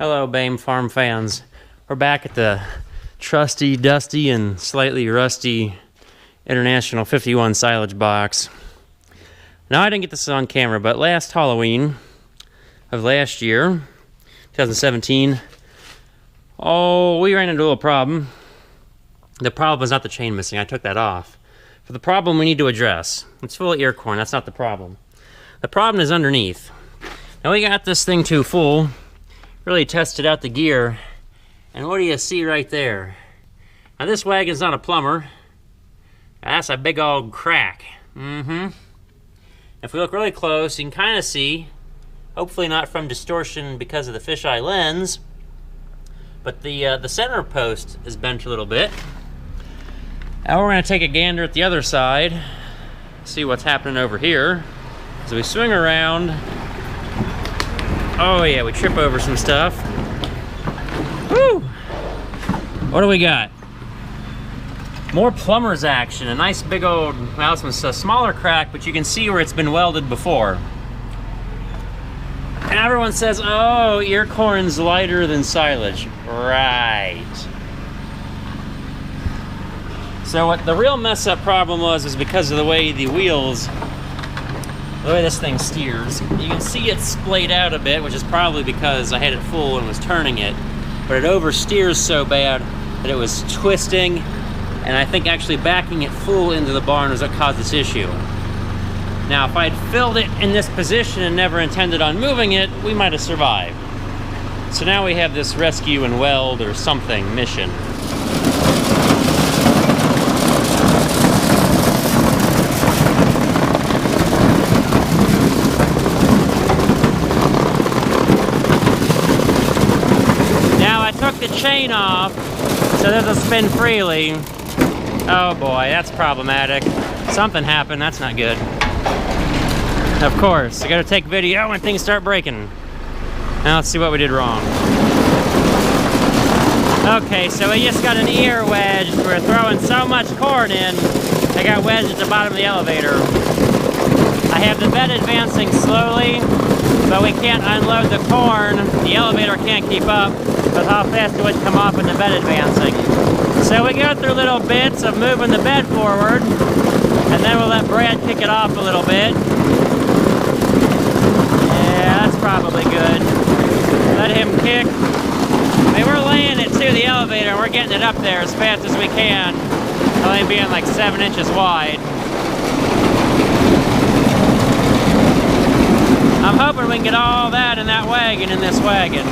Hello, BAME Farm fans. We're back at the trusty, dusty, and slightly rusty International 51 silage box. Now, I didn't get this on camera, but last Halloween of last year, 2017, we ran into a little problem. The problem was not the chain missing. I took that off. For the problem we need to address. It's full of ear corn. That's not the problem. The problem is underneath. Now, we got this thing too full. Really tested out the gear, and what do you see right there? Now, this wagon's not a plumber. That's a big old crack. If we look really close, you can kind of see, hopefully not from distortion because of the fisheye lens, but the center post is bent a little bit. Now we're going to take a gander at the other side, see what's happening over here. So we swing around. Oh yeah, we trip over some stuff. Woo! What do we got? More plumber's action. A nice big old, well, this one's a smaller crack, but you can see where it's been welded before. And everyone says, oh, ear corn's lighter than silage. Right. So what the real mess up problem was because of the way the wheels, the way this thing steers. You can see it splayed out a bit, which is probably because I had it full and was turning it. But it oversteers so bad that it was twisting, and I think actually backing it full into the barn was what caused this issue. Now, if I'd filled it in this position and never intended on moving it, we might have survived. So now we have this rescue and weld or something mission. The chain off so that it'll spin freely. Oh boy, that's problematic. Something happened, that's not good. Of course, I gotta take video when things start breaking. Now let's see what we did wrong. Okay, so we just got an ear wedged. We're throwing so much corn in, I got wedged at the bottom of the elevator. I have the bed advancing slowly, but we can't unload the corn. The elevator can't keep up with how fast it would come off with the bed advancing. So we go through little bits of moving the bed forward, and then we'll let Brad kick it off a little bit. Yeah, that's probably good. Let him kick. I mean, we're laying it to the elevator, and we're getting it up there as fast as we can, only being like 7 inches wide. I'm hoping we can get all that in that wagon, in this wagon.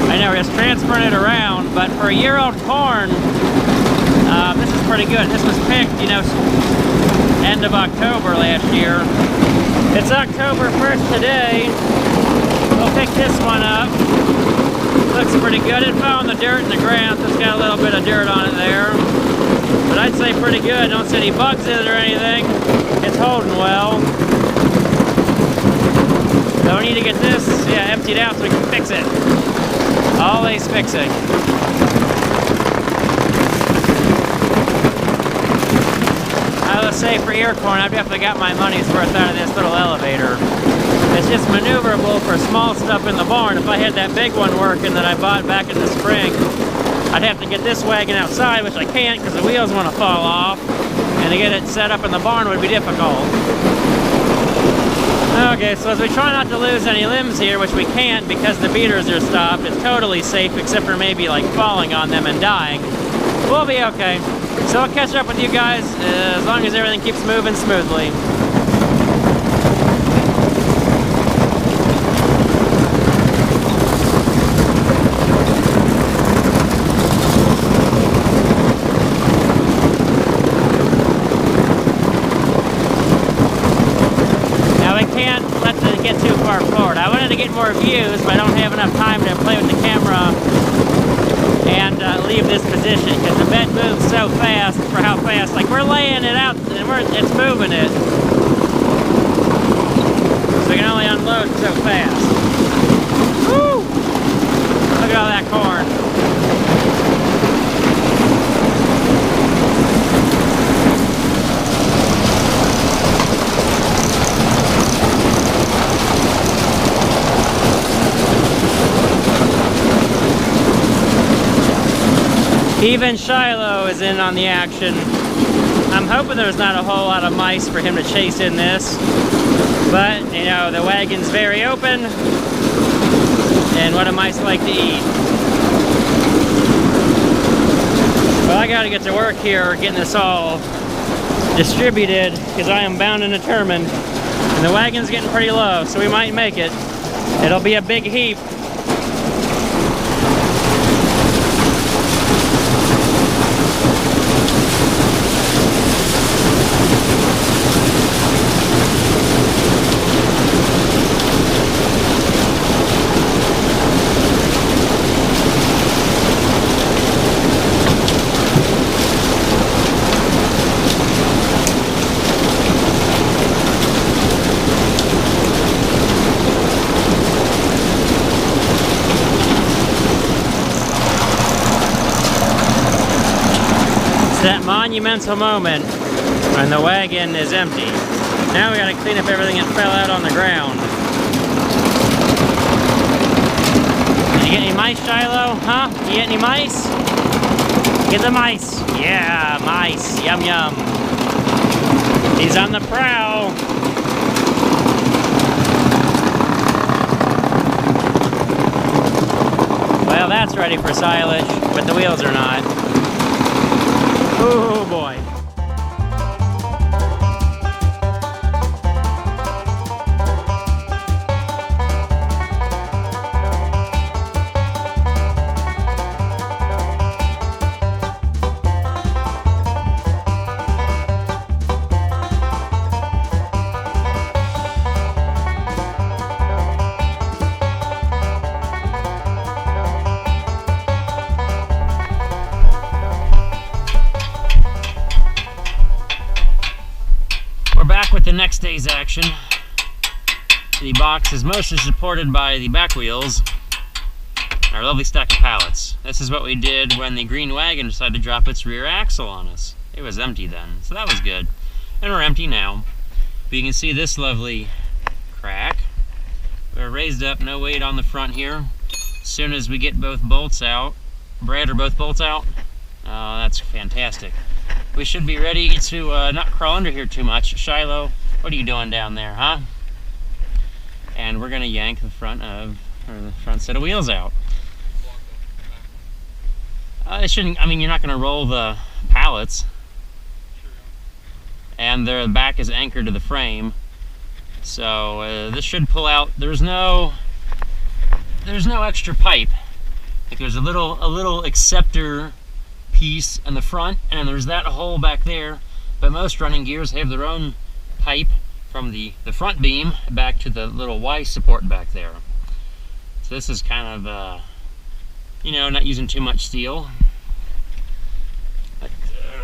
I know we're just transferring it around, but for a year-old corn, this is pretty good. This was picked, you know, end of October last year. It's October 1st today. We'll pick this one up. Looks pretty good. It fell in the dirt and the ground, so it's got a little bit of dirt on it there. But I'd say pretty good. Don't see any bugs in it or anything. It's holding well. So we need to get this, emptied out so we can fix it. Always fixing. I would say for ear corn, I've definitely got my money's worth out of this little elevator. It's just maneuverable for small stuff in the barn. If I had that big one working that I bought back in the spring, I'd have to get this wagon outside, which I can't because the wheels want to fall off, and to get it set up in the barn would be difficult. Okay, so as we try not to lose any limbs here, which we can't because the beaters are stopped, it's totally safe except for maybe like falling on them and dying. We'll be okay. So I'll catch up with you guys as long as everything keeps moving smoothly. Get too far forward. I wanted to get more views, but I don't have enough time to play with the camera and leave this position because the bed moves so fast for how fast. Like, we're laying it out and it's moving it. So we can only unload so fast. Woo! Look at all that corn. Even Shiloh is in on the action. I'm hoping there's not a whole lot of mice for him to chase in this. But, you know, the wagon's very open. And what do mice like to eat? Well, I gotta get to work here getting this all distributed because I am bound and determined. And the wagon's getting pretty low, so we might make it. It'll be a big heap. That monumental moment when the wagon is empty. Now we gotta clean up everything that fell out on the ground. Did you get any mice, Shiloh? Huh? You get any mice? Get the mice. Yeah, mice. Yum yum. He's on the prowl. Well, that's ready for silage, but the wheels are not. Oh boy. Back with the next day's action. The box is mostly supported by the back wheels, our lovely stack of pallets. This is what we did when the green wagon decided to drop its rear axle on us. It was empty then, so that was good. And we're empty now. But you can see this lovely crack. We're raised up, no weight on the front here. As soon as we get both bolts out, Brad, are both bolts out? Oh, that's fantastic. We should be ready to not crawl under here too much. Shiloh, what are you doing down there, huh? And we're gonna yank the front set of wheels out. It shouldn't, I mean, you're not gonna roll the pallets. And the back is anchored to the frame. So this should pull out. There's no extra pipe. Like there's a little acceptor piece in the front, and there's that hole back there, but most running gears have their own pipe from the front beam back to the little Y support back there. So this is kind of you know, not using too much steel, but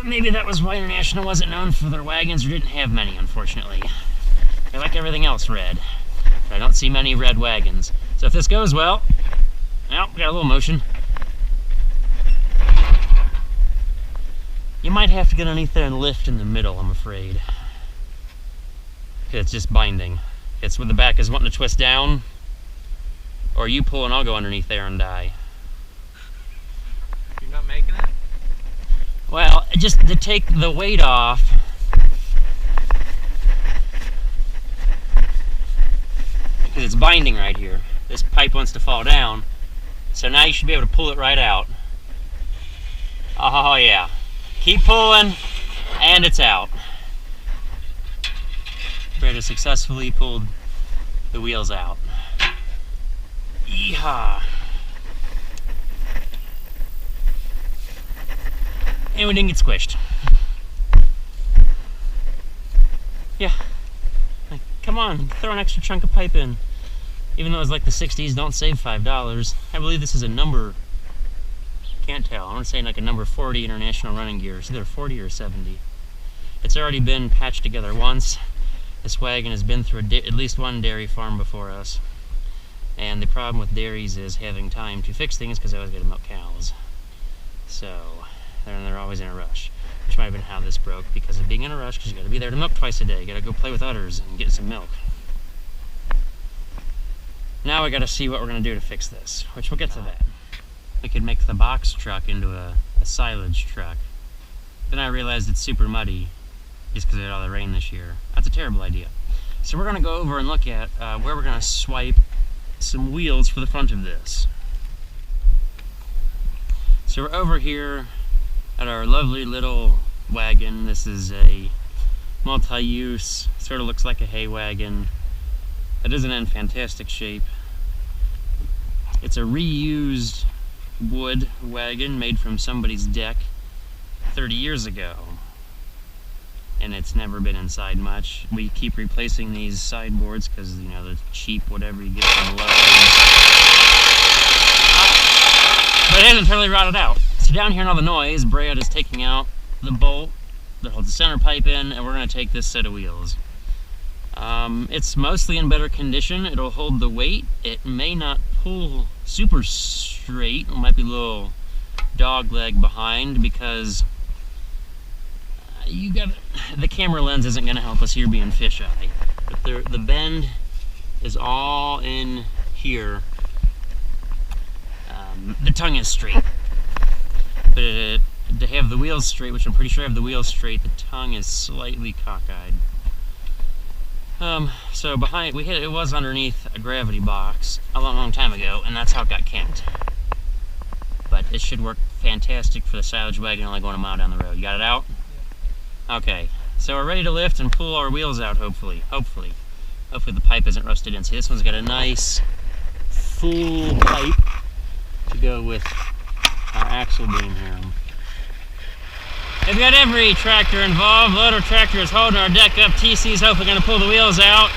maybe that was why International wasn't known for their wagons, or didn't have many, unfortunately. They like everything else red, but I don't see many red wagons. So if this goes well, we got a little motion. You might have to get underneath there and lift in the middle, I'm afraid. It's just binding. It's when the back is wanting to twist down, or you pull and I'll go underneath there and die. You're not making it? Well, just to take the weight off. Because it's binding right here. This pipe wants to fall down. So now you should be able to pull it right out. Oh yeah. Keep pulling, and it's out. Brad has successfully pulled the wheels out. Yeehaw. And we didn't get squished. Yeah. Like, come on, throw an extra chunk of pipe in. Even though it's like the 60s, don't save $5. I believe this is a number, can't tell. I want to say like a number 40 International running gear. It's either 40 or 70. It's already been patched together once. This wagon has been through at least one dairy farm before us. And the problem with dairies is having time to fix things because I always got to milk cows. So, they're always in a rush. Which might have been how this broke, because of being in a rush, because you got to be there to milk twice a day. You got to go play with udders and get some milk. Now we got to see what we're going to do to fix this, which we'll get to that. we could make the box truck into a silage truck. Then I realized it's super muddy just because of all the rain this year. That's a terrible idea. So we're going to go over and look at where we're going to swipe some wheels for the front of this. So we're over here at our lovely little wagon. This is a multi-use, sort of looks like a hay wagon. It isn't in fantastic shape. It's a reused wood wagon made from somebody's deck 30 years ago. And it's never been inside much. We keep replacing these sideboards because, you know, they're cheap, whatever you get from Lowe's. But it hasn't totally rotted out. So down here in all the noise, Brad is taking out the bolt that holds the center pipe in, and we're going to take this set of wheels. It's mostly in better condition. It'll hold the weight. It may not pull super straight. It might be a little dog leg behind because the camera lens isn't going to help us here being fisheye. But the bend is all in here. The tongue is straight. But to have the wheels straight, which I'm pretty sure I have the wheels straight, the tongue is slightly cockeyed. So behind, it was underneath a gravity box a long time ago, and that's how it got kinked. But it should work fantastic for the silage wagon only going a mile down the road. You got it out? Okay, so we're ready to lift and pull our wheels out, hopefully. Hopefully the pipe isn't rusted in. See, this one's got a nice full pipe to go with our axle beam here. We've got every tractor involved. Loader tractor is holding our deck up. TC's hopefully going to pull the wheels out.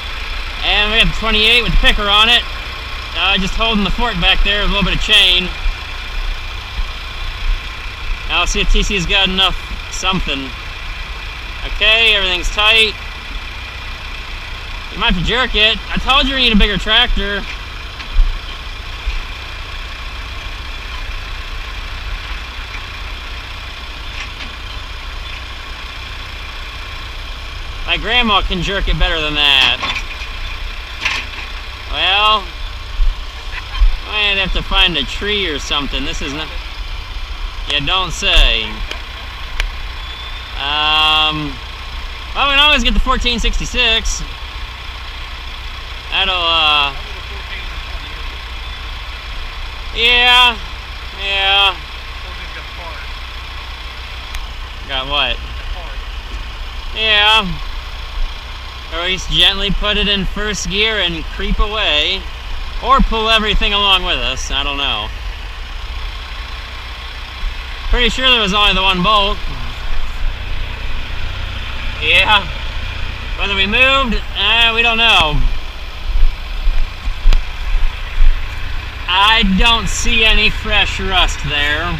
And we got the 28 with the picker on it. Just holding the fork back there with a little bit of chain. Now let's see if TC's got enough something. Okay, everything's tight. You might have to jerk it. I told you we need a bigger tractor. My grandma can jerk it better than that. Well, I might have to find a tree or something. This is not... You don't say. Well, we can always get the 1466. That'll, yeah. Got what? Yeah. Or at least gently put it in first gear and creep away. Or pull everything along with us. I don't know. Pretty sure there was only the one bolt. Yeah. Whether we moved, we don't know. I don't see any fresh rust there.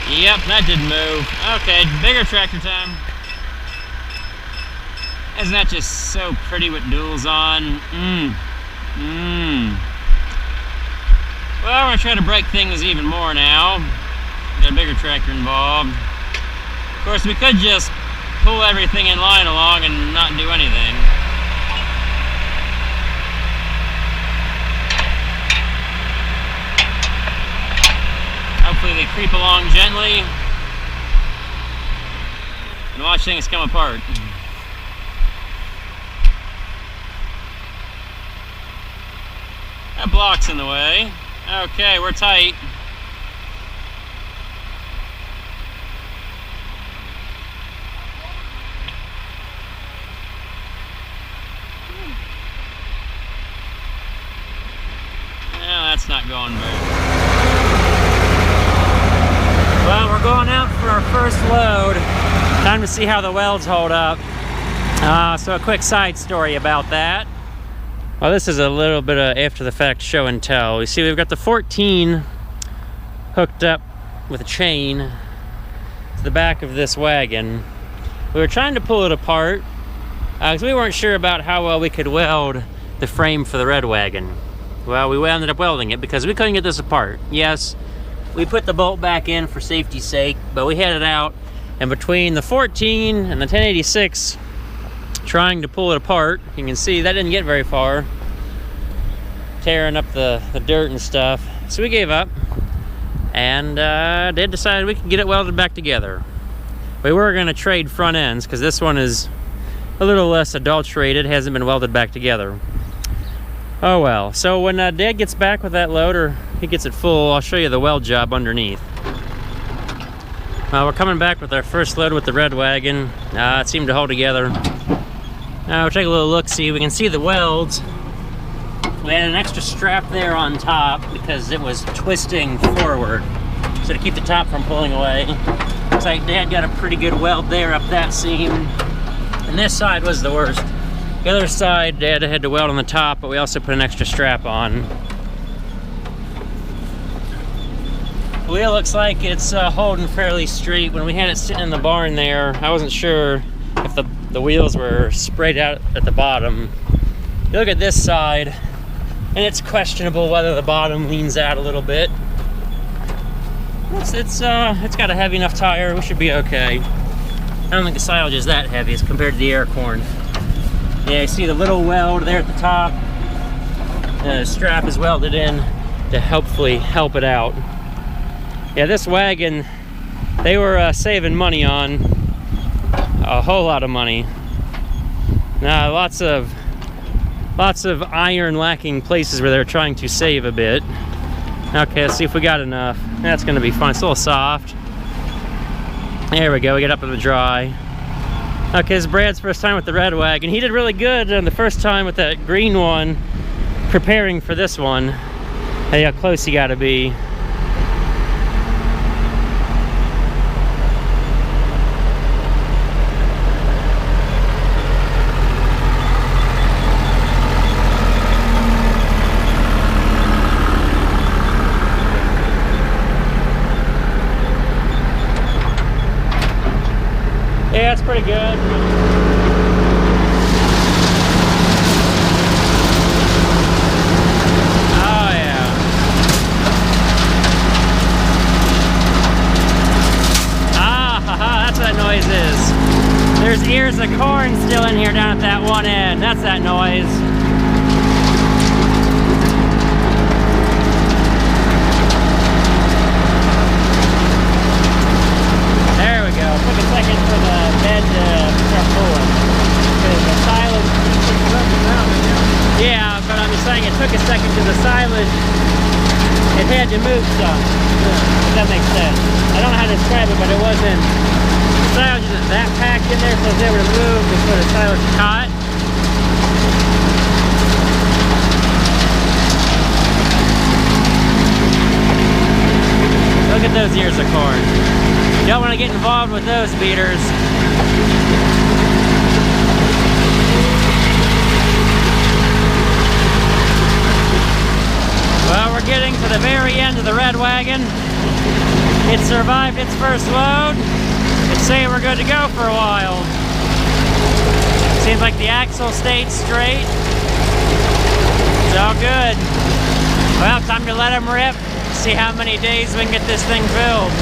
Yep, that didn't move. Okay, bigger tractor time. Isn't that just so pretty with duals on? Well, we're going to try to break things even more now. Got a bigger tractor involved. Of course, we could just pull everything in line along and not do anything. Hopefully they creep along gently and watch things come apart. That block's in the way. Okay, we're tight. Yeah, that's not going very well. Well, we're going out for our first load. Time to see how the welds hold up. So a quick side story about that. Well, this is a little bit of after the fact show and tell. You see, we've got the 14 hooked up with a chain to the back of this wagon. We were trying to pull it apart because we weren't sure about how well we could weld the frame for the red wagon. Well, we ended up welding it because we couldn't get this apart. Yes, we put the bolt back in for safety's sake, but we had it out, and between the 14 and the 1086, trying to pull it apart. You can see that didn't get very far, tearing up the dirt and stuff. So we gave up and did decide we could get it welded back together. We were going to trade front ends because this one is a little less adulterated, hasn't been welded back together. Oh well. So when Dad gets back with that load, or he gets it full, I'll show you the weld job underneath. We're coming back with our first load with the red wagon. It seemed to hold together. Now we'll take a little look, see. We can see the welds. We had an extra strap there on top because it was twisting forward, so to keep the top from pulling away. Looks like Dad got a pretty good weld there up that seam. And this side was the worst. The other side, Dad had to weld on the top, but we also put an extra strap on. The wheel looks like it's holding fairly straight. When we had it sitting in the barn there, I wasn't sure if the wheels were sprayed out at the bottom. You look at this side, and it's questionable whether the bottom leans out a little bit. It's got a heavy enough tire. We should be okay. I don't think the silage is that heavy as compared to the air corn. Yeah, you see the little weld there at the top. The strap is welded in to hopefully help it out. Yeah, this wagon, they were saving money on, a whole lot of money. Now, lots of iron lacking places where they're trying to save a bit. Okay, let's see if we got enough. That's gonna be fun. It's a little soft. There we go, we get up to the dry. Okay, this is Brad's first time with the red wagon. He did really good on the first time with that green one, preparing for this one. Hey, how close you gotta be. Yeah, it's pretty good. Oh yeah. Ah, haha, that's what that noise is. There's ears of corn still in here down at that one end. That's that noise. There we go. Took a second for the bed to start pulling. The silage. Yeah, but I'm just saying it took a second because the silage, it had to move some. If that makes sense. I don't know how to describe it, but it wasn't, the silage isn't that packed in there, so it was able to move before the silage caught. Look at those ears of corn. You don't want to get involved with those beaters. Well, we're getting to the very end of the red wagon. It survived its first load. It's saying we're good to go for a while. Seems like the axle stayed straight. It's all good. Well, time to let them rip. See how many days we can get this thing filled.